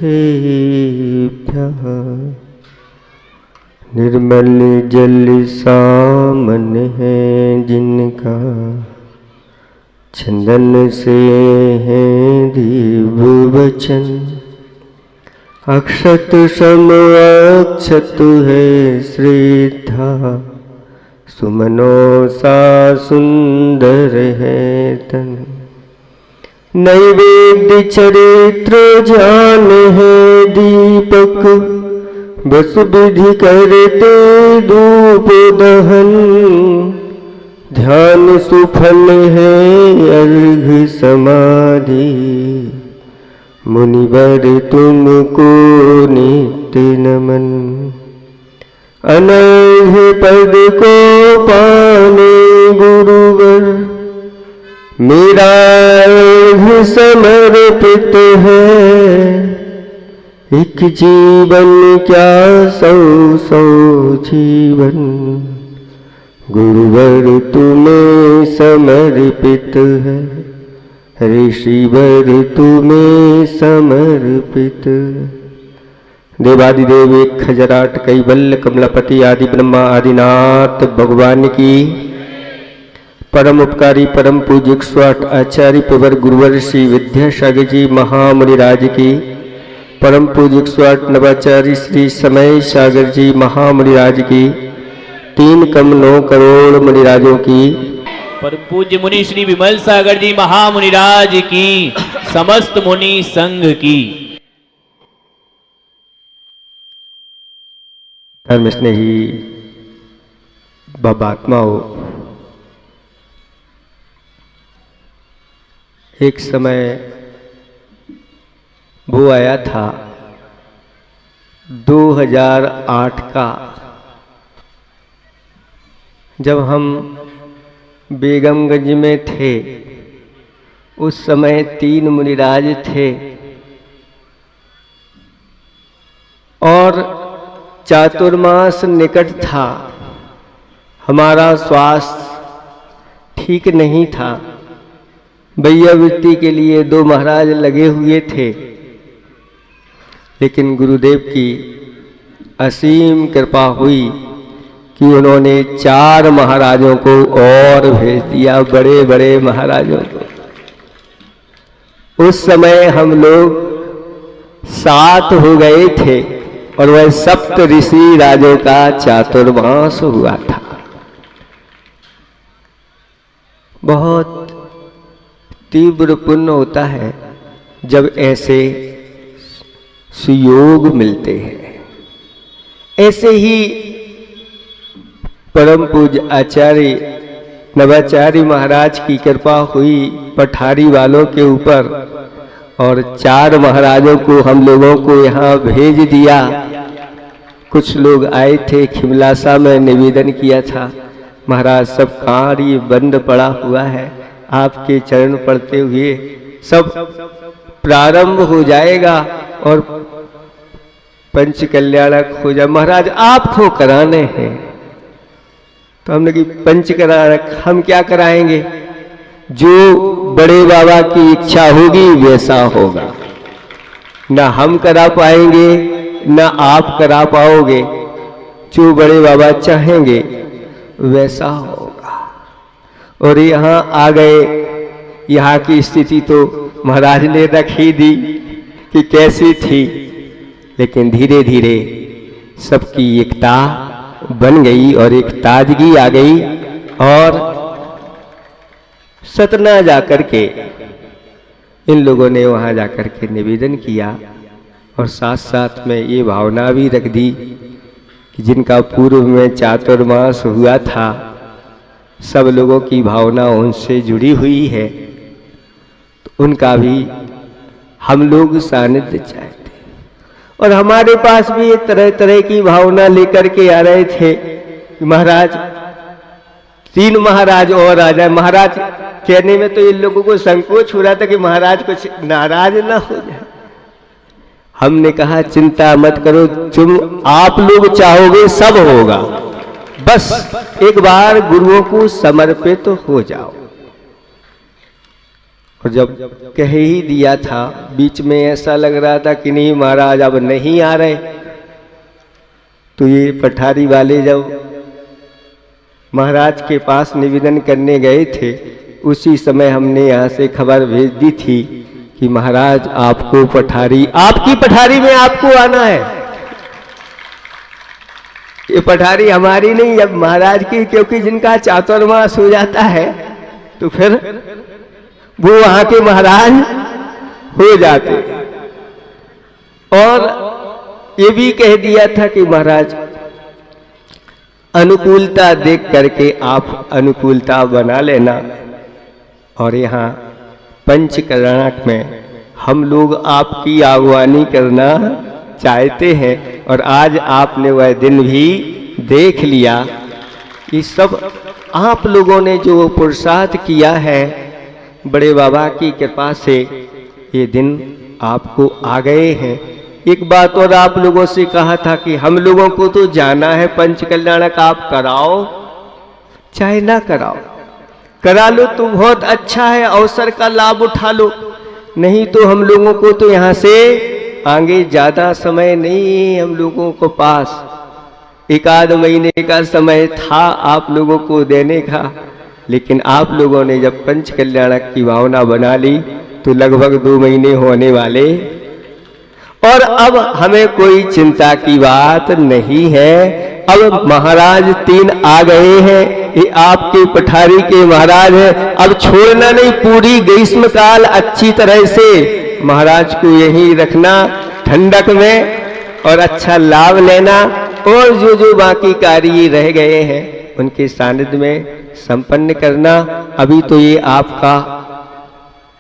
सिद्धेभ्यः। निर्मल जल सामन है जिनका, चंदन से है दिव्य वचन। अक्षत सम अक्षत है श्रद्धा, सुमनों सा सुंदर है तन। नैवेद्य चरित्र जान है दीपक, बस विधि करते धूप दहन। ध्यान सुफल है अर्घ समाधि, मुनिवर तुमको नित्य नमन। अनर्घ पद को पाने गुरुवर, मेरा अर्घ समर्पित है। एक जीवन क्या सौ सौ जीवन, गुरुवर तुम्हें समर्पित है। ऋषिवर तुम्हें समर्पित। देवादिदेव एक खजराट कैवल्य कमलापति आदि ब्रह्मा आदिनाथ भगवान की परम उपकारी परम पूज्य 108 आचार्य प्रवर गुरुवर श्री विद्यासागर जी महामुनिराज की, परम पूज्य 108 नवाचार्य श्री समय सागर जी महामुनिराज की, 3 कम 9 करोड़ मुनिराजों की, परम पूज्य मुनि श्री विमल सागर जी महामुनिराज की, समस्त मुनि संघ की। धर्म स्नेही बाबात्माओं, एक समय वो आया था 2008 का, जब हम बेगमगंज में थे। उस समय 3 मुनिराज थे और चातुर्मास निकट था। हमारा स्वास्थ्य ठीक नहीं था। वैयावृत्ति के लिए 2 महाराज लगे हुए थे, लेकिन गुरुदेव की असीम कृपा हुई कि उन्होंने 4 महाराजों को और भेज दिया, बड़े बड़े महाराजों को। उस समय हम लोग 7 हो गए थे और वह सप्त ऋषि राजों का चातुर्मास हुआ था। बहुत तीव्र पुण्य होता है जब ऐसे सुयोग मिलते हैं। ऐसे ही परम पूज्य आचार्य नवाचार्य महाराज की कृपा हुई पठारी वालों के ऊपर और 4 महाराजों को हम लोगों को यहाँ भेज दिया। कुछ लोग आए थे, खिमलासा में निवेदन किया था, महाराज सब कार्य बंद पड़ा हुआ है, आपके चरण पड़ते हुए सब प्रारंभ हो जाएगा और पंच कल्याणक हो जाए। महाराज आपको कराने हैं। तो हमने कि पंच कल्याणक हम क्या कराएंगे? जो बड़े बाबा की इच्छा होगी वैसा होगा। ना हम करा पाएंगे ना आप करा पाओगे। जो बड़े बाबा चाहेंगे वैसा होगा। और यहाँ आ गए। यहाँ की स्थिति तो महाराज ने रख ही दी कि कैसी थी, लेकिन धीरे धीरे सबकी एकता बन गई और एक ताजगी आ गई। और सतना जाकर के इन लोगों ने वहाँ जाकर के निवेदन किया और साथ साथ में ये भावना भी रख दी कि जिनका पूर्व में चातुर्मास हुआ था, सब लोगों की भावना उनसे जुड़ी हुई है, तो उनका भी हम लोग सानिध्य चाहते। और हमारे पास भी ये तरह तरह की भावना लेकर के आ रहे थे कि महाराज 3 महाराज और आ जाए। महाराज कहने में तो इन लोगों को संकोच हो रहा था कि महाराज कुछ नाराज ना हो जाए। हमने कहा चिंता मत करो, तुम आप लोग चाहोगे सब होगा, बस एक बार गुरुओं को समर्पित हो जाओ। और जब कह ही दिया था, बीच में ऐसा लग रहा था कि नहीं महाराज अब नहीं आ रहे, तो ये पठारी वाले जब महाराज के पास निवेदन करने गए थे, उसी समय हमने यहाँ से खबर भेज दी थी कि महाराज आपको पठारी, आपकी पठारी में आपको आना है। ये पठारी हमारी नहीं, अब महाराज की, क्योंकि जिनका चातुर्मास हो जाता है तो फिर वो वहां के महाराज हो जाते। और ये भी कह दिया था कि महाराज अनुकूलता देख करके आप अनुकूलता बना लेना। और यहाँ पंचकल्याणक में हम लोग आपकी अगवानी करना चाहते हैं, और आज आपने वह दिन भी देख लिया। ये सब आप लोगों ने जो पुरुषार्थ किया है, बड़े बाबा की कृपा से ये दिन आपको आ गए हैं। एक बात और आप लोगों से कहा था कि हम लोगों को तो जाना है पंचकल्याणक, आप कराओ चाहे ना कराओ, करा लो तो बहुत अच्छा है, अवसर का लाभ उठा लो, नहीं तो हम लोगों को तो यहाँ से आगे ज्यादा समय नहीं है हम लोगों को पास। एक आध महीने का समय था आप लोगों को देने का, लेकिन आप लोगों ने जब पंचकल्याणक की भावना बना ली तो लगभग 2 महीने होने वाले, और अब हमें कोई चिंता की बात नहीं है। अब महाराज 3 आ गए हैं, ये आपके पठारी के महाराज हैं। अब छोड़ना नहीं, पूरी ग्रीष्म काल अच्छी तरह से महाराज को यहीं रखना ठंडक में, और अच्छा लाभ लेना, और जो जो बाकी कार्य रह गए हैं उनके सानिध्य में संपन्न करना। अभी तो ये आपका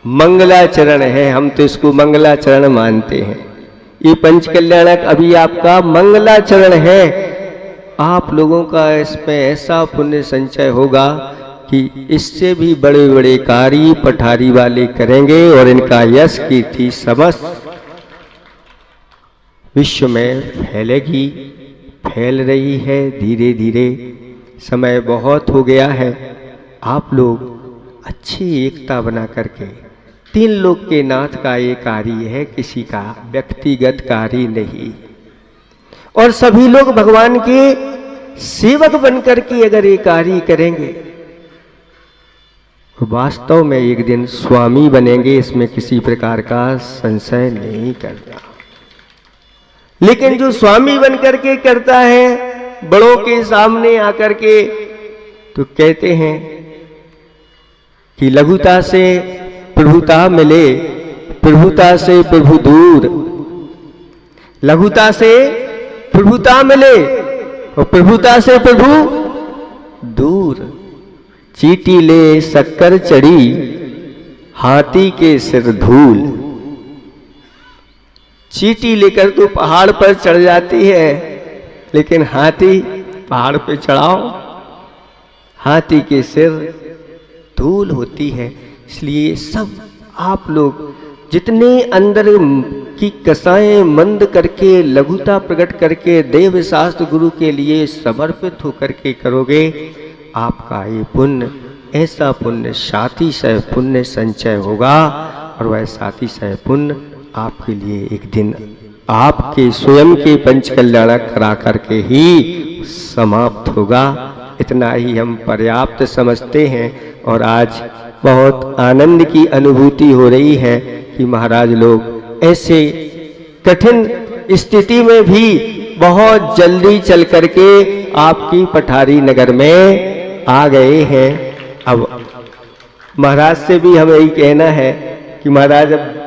मंगलाचरण है, हम तो इसको मंगलाचरण मानते हैं। ये पंचकल्याणक अभी आपका मंगलाचरण है। आप लोगों का इसमें ऐसा पुण्य संचय होगा कि इससे भी बड़े बड़े कार्य पठारी वाले करेंगे, और इनका यश कीर्ति समस्त विश्व में फैलेगी, फैल रही है धीरे धीरे। समय बहुत हो गया है, आप लोग अच्छी एकता बना करके, 3 लोक के नाथ का ये कार्य है, किसी का व्यक्तिगत कार्य नहीं, और सभी लोग भगवान के सेवक बनकर के अगर ये कार्य करेंगे वास्तव में एक दिन स्वामी बनेंगे, इसमें किसी प्रकार का संशय नहीं करना। लेकिन जो स्वामी बनकर के करता है बड़ों के सामने आकर के, तो कहते हैं कि लघुता से प्रभुता मिले, प्रभुता से प्रभु दूर, लघुता से प्रभुता मिले और प्रभुता से प्रभु दूर। चीटी ले शक्कर चढ़ी, हाथी के सिर धूल। चीटी लेकर तो पहाड़ पर चढ़ जाती है, लेकिन हाथी पहाड़ पे चढ़ाओ, हाथी के सिर धूल होती है। इसलिए सब आप लोग जितने अंदर की कसाएं मंद करके, लघुता प्रकट करके देव शास्त्र गुरु के लिए समर्पित होकर के करोगे, आपका ये पुण्य, ऐसा पुण्य साथी सह पुण्य संचय होगा, और वह साथी सह पुण्य आपके लिए एक दिन आपके स्वयं के पंचकल्याणक करा करके ही समाप्त होगा। इतना ही हम पर्याप्त समझते हैं। और आज बहुत आनंद की अनुभूति हो रही है कि महाराज लोग ऐसे कठिन स्थिति में भी बहुत जल्दी चल करके आपकी पठारी नगर में आ गए हैं। अब महाराज से भी हमें यही कहना है कि महाराज अब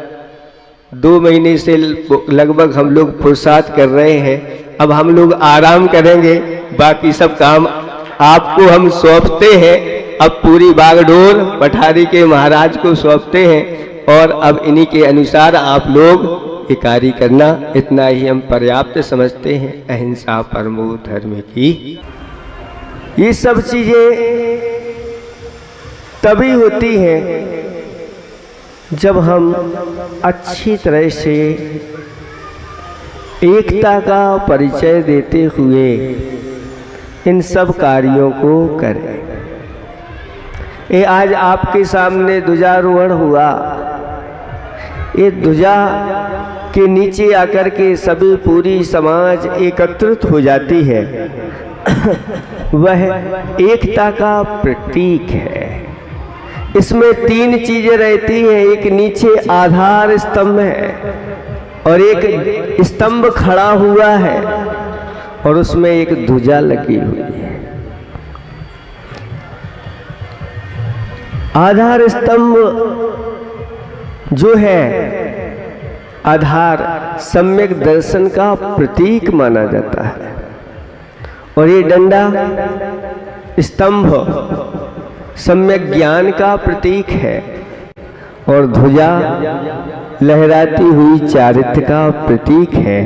2 महीने से लगभग हम लोग पुरुषार्थ कर रहे हैं, अब हम लोग आराम करेंगे, बाकी सब काम आपको हम सौंपते हैं। अब पूरी बागडोर पठारी के महाराज को सौंपते हैं, और अब इन्हीं के अनुसार आप लोग ये कार्य करना, इतना ही हम पर्याप्त समझते हैं। अहिंसा परमो धर्म की ये सब चीजें तभी होती हैं जब हम अच्छी तरह से एकता का परिचय देते हुए इन सब कार्यों को करें। ये आज आपके सामने ध्वजारोहण हुआ। ये ध्वजा के नीचे आकर के सभी पूरी समाज एकत्रित हो जाती है। वह एकता का प्रतीक है। इसमें तीन चीजें रहती हैं। एक नीचे आधार स्तंभ है और एक स्तंभ खड़ा हुआ है और उसमें एक ध्वजा लगी हुई है। आधार स्तंभ जो है, आधार सम्यक दर्शन का प्रतीक माना जाता है और ये डंडा स्तंभ सम्यक ज्ञान का प्रतीक है और ध्वजा लहराती हुई चारित्र का प्रतीक है।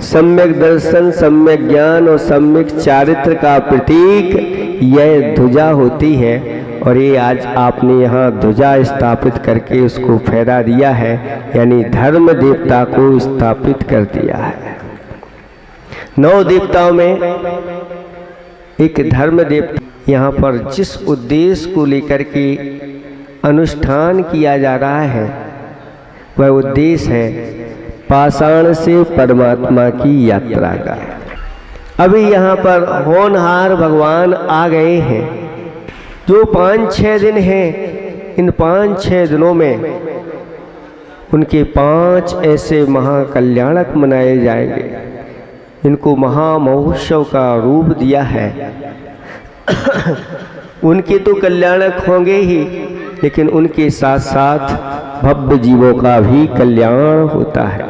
सम्यक दर्शन, सम्यक ज्ञान और सम्यक चारित्र का प्रतीक यह ध्वजा होती है। और ये आज आपने यहाँ ध्वजा स्थापित करके उसको फहरा दिया है, यानी धर्म देवता को स्थापित कर दिया है। 9 देवताओं में एक धर्म देवता यहाँ पर जिस उद्देश्य को लेकर के अनुष्ठान किया जा रहा है, वह उद्देश्य है पाषाण से परमात्मा की यात्रा का। अभी यहाँ पर होनहार भगवान आ गए हैं। जो 5-6 दिन हैं, इन 5-6 दिनों में उनके 5 ऐसे महाकल्याणक मनाए जाएंगे। इनको महामहोत्सव का रूप दिया है। उनके तो कल्याणक होंगे ही, लेकिन उनके साथ साथ भव्य जीवों का भी कल्याण होता है।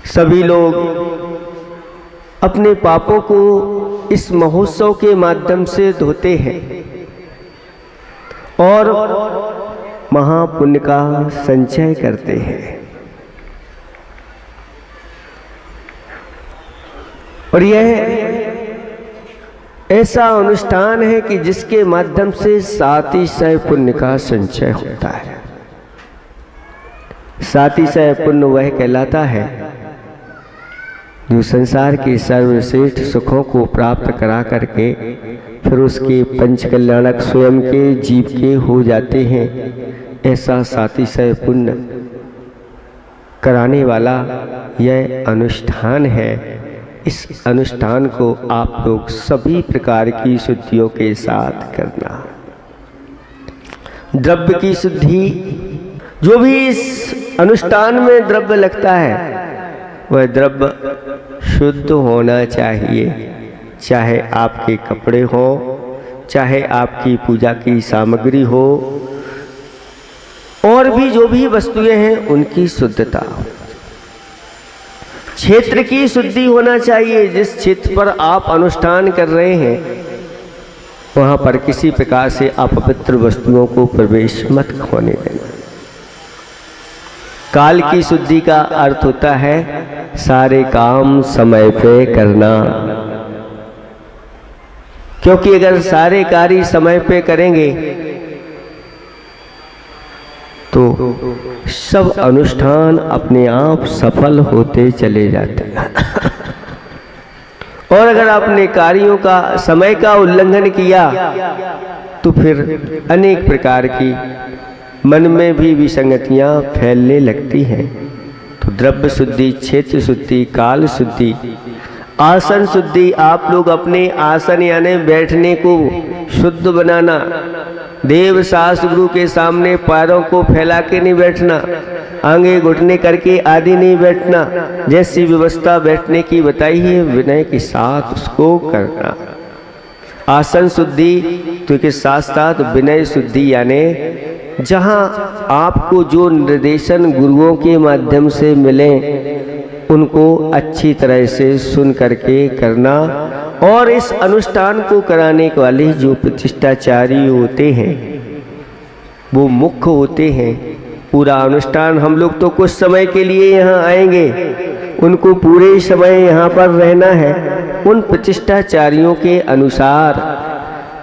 सभी लोग अपने पापों को इस महोत्सव के माध्यम से धोते हैं और महापुण्य का संचय करते हैं। और यह ऐसा अनुष्ठान है कि जिसके माध्यम से 700 पुण्य का संचय होता है। 700 पुण्य वह कहलाता है जो संसार के सर्वश्रेष्ठ सुखों को प्राप्त करा करके फिर उसके पंच कल्याणक स्वयं के जीव के हो जाते हैं। ऐसा 700 पुण्य कराने वाला यह अनुष्ठान है। इस अनुष्ठान को आप लोग सभी प्रकार की शुद्धियों के साथ करना। द्रव्य की शुद्धि, जो भी इस अनुष्ठान में द्रव्य लगता है वह द्रव्य शुद्ध होना चाहिए। चाहे आपके कपड़े हो, चाहे आपकी पूजा की सामग्री हो, और भी जो भी वस्तुएं हैं उनकी शुद्धता। क्षेत्र की शुद्धि होना चाहिए। जिस क्षेत्र पर आप अनुष्ठान कर रहे हैं वहां पर किसी प्रकार से अपवित्र वस्तुओं को प्रवेश मत होने देना। काल की शुद्धि का अर्थ होता है सारे काम समय पे करना, क्योंकि अगर सारे कार्य समय पे करेंगे तो सब अनुष्ठान अपने आप सफल होते चले जाते हैं। और अगर आपने कार्यों का समय का उल्लंघन किया तो फिर अनेक प्रकार की मन में भी विसंगतियां फैलने लगती हैं। तो द्रव्य शुद्धि, क्षेत्र शुद्धि, काल शुद्धि, आसन शुद्धि। आप लोग अपने आसन यानी बैठने को शुद्ध बनाना। देव शास्त्र गुरु के सामने पैरों को फैला के नहीं बैठना, आगे घुटने करके आदि नहीं बैठना। जैसी व्यवस्था बैठने की बताई है विनय के साथ उसको करना। आसन शुद्धि तो के साथ साथ विनय शुद्धि, यानी जहाँ आपको जो निर्देशन गुरुओं के माध्यम से मिले उनको अच्छी तरह से सुन करके करना। और इस अनुष्ठान को कराने वाले जो प्रतिष्ठाचारी होते हैं वो मुख्य होते हैं। पूरा अनुष्ठान, हम लोग तो कुछ समय के लिए यहाँ आएंगे, उनको पूरे समय यहाँ पर रहना है। उन प्रतिष्ठाचारियों के अनुसार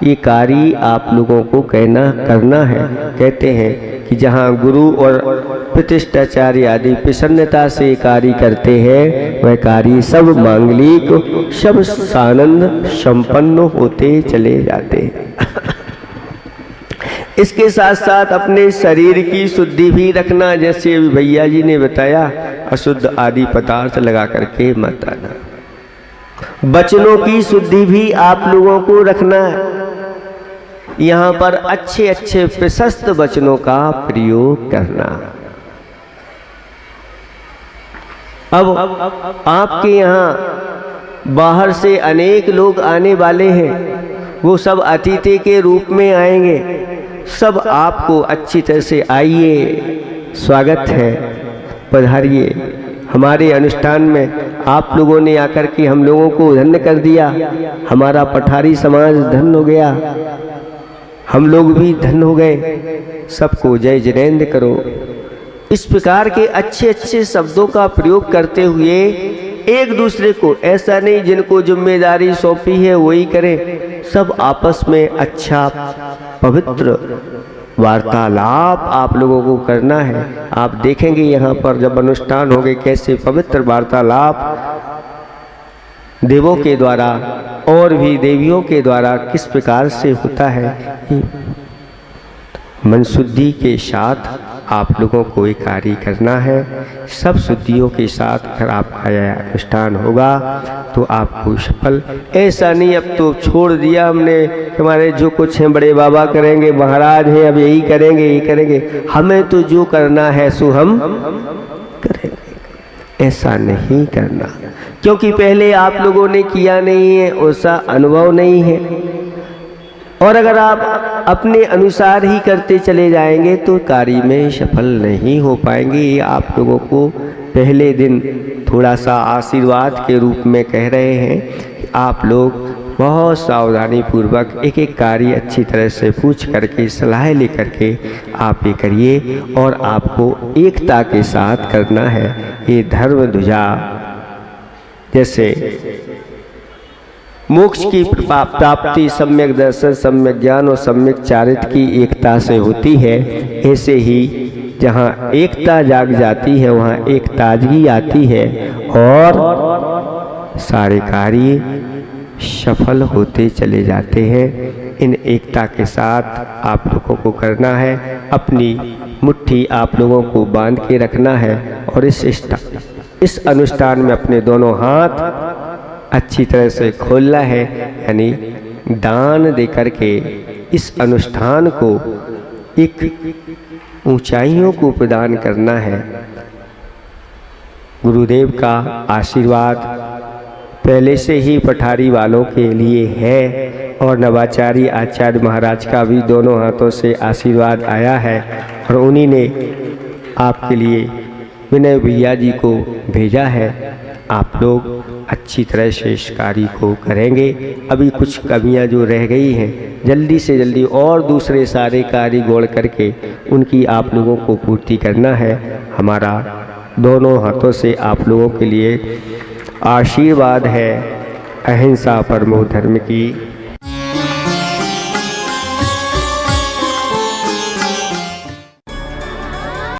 ये कार्य आप लोगों को करना है। कहते हैं कि जहाँ गुरु और प्रतिष्ठाचार्य आदि प्रसन्नता से कार्य करते हैं, वह कार्य सब मांगलिक सब सानंद संपन्न होते चले जाते हैं। इसके साथ साथ अपने शरीर की शुद्धि भी रखना, जैसे अभी भैया जी ने बताया, अशुद्ध आदि पदार्थ लगा करके मत आना। वचनों की शुद्धि भी आप लोगों को रखना है। यहाँ पर अच्छे अच्छे प्रशस्त वचनों का प्रयोग करना। अब आपके यहाँ बाहर से अनेक लोग आने वाले हैं, वो सब अतिथि के रूप में आएंगे। सब आपको अच्छी तरह से आइए, स्वागत है, पधारिए। हमारे अनुष्ठान में आप लोगों ने आकर के हम लोगों को धन्य कर दिया, हमारा पठारी समाज धन्य हो गया, हम लोग भी धन्य हो गए। सबको जय जिनेंद्र करो। इस प्रकार के अच्छे अच्छे शब्दों का प्रयोग करते हुए एक दूसरे को, ऐसा नहीं जिनको जिम्मेदारी सौंपी है वही करें, सब आपस में अच्छा पवित्र वार्तालाप आप लोगों को करना है। आप देखेंगे यहाँ पर जब अनुष्ठान होंगे कैसे पवित्र वार्तालाप देवों के द्वारा और भी देवियों के द्वारा किस प्रकार से होता है। मन शुद्धि के साथ आप लोगों को ये कार्य करना है। सब शुद्धियों के साथ अगर आपका यह अनुष्ठान होगा तो आपको सफल, ऐसा नहीं अब तो छोड़ दिया हमने, हमारे जो कुछ हैं बड़े बाबा करेंगे, महाराज हैं, अब यही करेंगे यही करेंगे, हमें तो जो करना है सो हम करेंगे। ऐसा नहीं करना, क्योंकि पहले आप लोगों ने किया नहीं है, ऐसा अनुभव नहीं है। और अगर आप अपने अनुसार ही करते चले जाएंगे तो कार्य में सफल नहीं हो पाएंगे। ये आप लोगों को पहले दिन थोड़ा सा आशीर्वाद के रूप में कह रहे हैं कि आप लोग बहुत सावधानी पूर्वक एक एक कार्य अच्छी तरह से पूछ करके सलाह लेकर के आप ये करिए, और आपको एकता के साथ करना है। ये धर्म ध्वजा जैसे मोक्ष की प्राप्ति सम्यक दर्शन, सम्यक ज्ञान और सम्यक चारित्र की एकता से होती है, ऐसे ही जहाँ एकता जाग जाती है वहाँ एक ताजगी आती है और सारे कार्य सफल होते चले जाते हैं। इन एकता के साथ आप लोगों को करना है, अपनी मुट्ठी आप लोगों को बांध के रखना है और इस अनुष्ठान में अपने दोनों हाथ अच्छी तरह से खोलना है, यानी दान देकर के इस अनुष्ठान को एक ऊंचाइयों को प्रदान करना है। गुरुदेव का आशीर्वाद पहले से ही पठारी वालों के लिए है और नवाचार्य आचार्य महाराज का भी दोनों हाथों से आशीर्वाद आया है, और उन्हीं ने आपके लिए विनय भैया जी को भेजा है। आप लोग अच्छी तरह से इस कार्य को करेंगे। अभी कुछ कमियां जो रह गई हैं जल्दी से जल्दी और दूसरे सारे कार्य जोड़ करके उनकी आप लोगों को पूर्ति करना है। हमारा दोनों हाथों से आप लोगों के लिए आशीर्वाद है। अहिंसा परमो धर्म की।